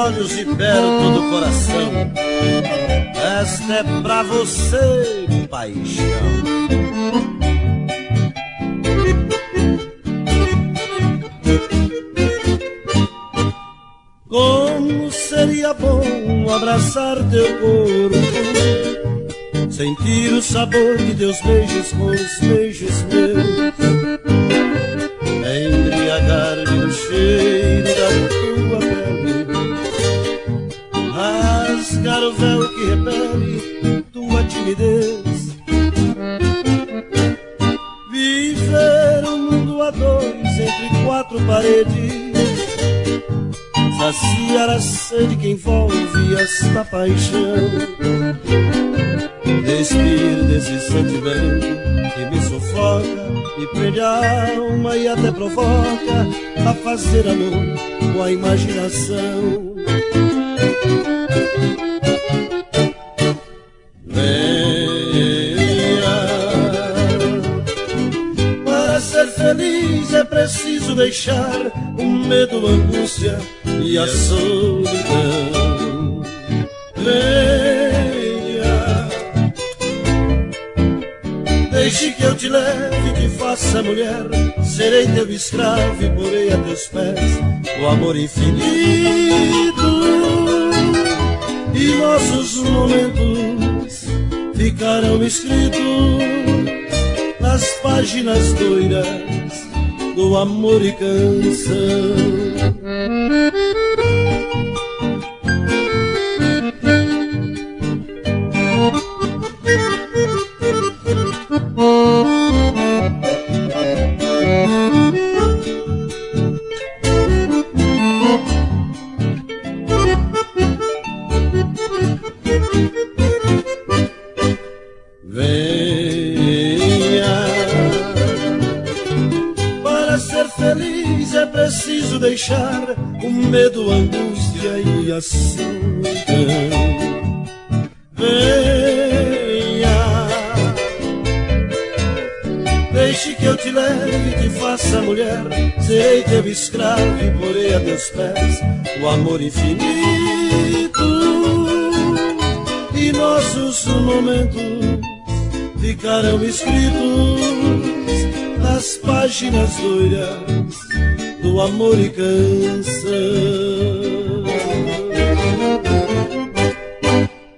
olhos e perto do coração. Esta é pra você, paixão. Como seria bom abraçar teu corpo, sentir o sabor de teus beijos com os beijos meus, embriagar-me no cheiro da tua pele, rasgar o véu que repele tua timidez, viver um mundo a dois entre quatro paredes, saciar a sede que envolve esta paixão, despir desse sentimento que me sufoca, me prende a alma e até provoca a fazer amor com a imaginação. Venha, para ser feliz é preciso deixar o medo, a angústia e a solidão. Venha, deixe que eu te leve e te faça mulher, serei teu escravo e porei a teus pés o amor infinito, e nossos momentos ficarão escritos nas páginas doiras do amor e canção. Deixar o medo, a angústia e a solidão. Venha, deixe que eu te leve e te faça mulher, serei teu escravo e porei a teus pés o amor infinito, e nossos momentos ficarão escritos nas páginas doiras do amor e canção.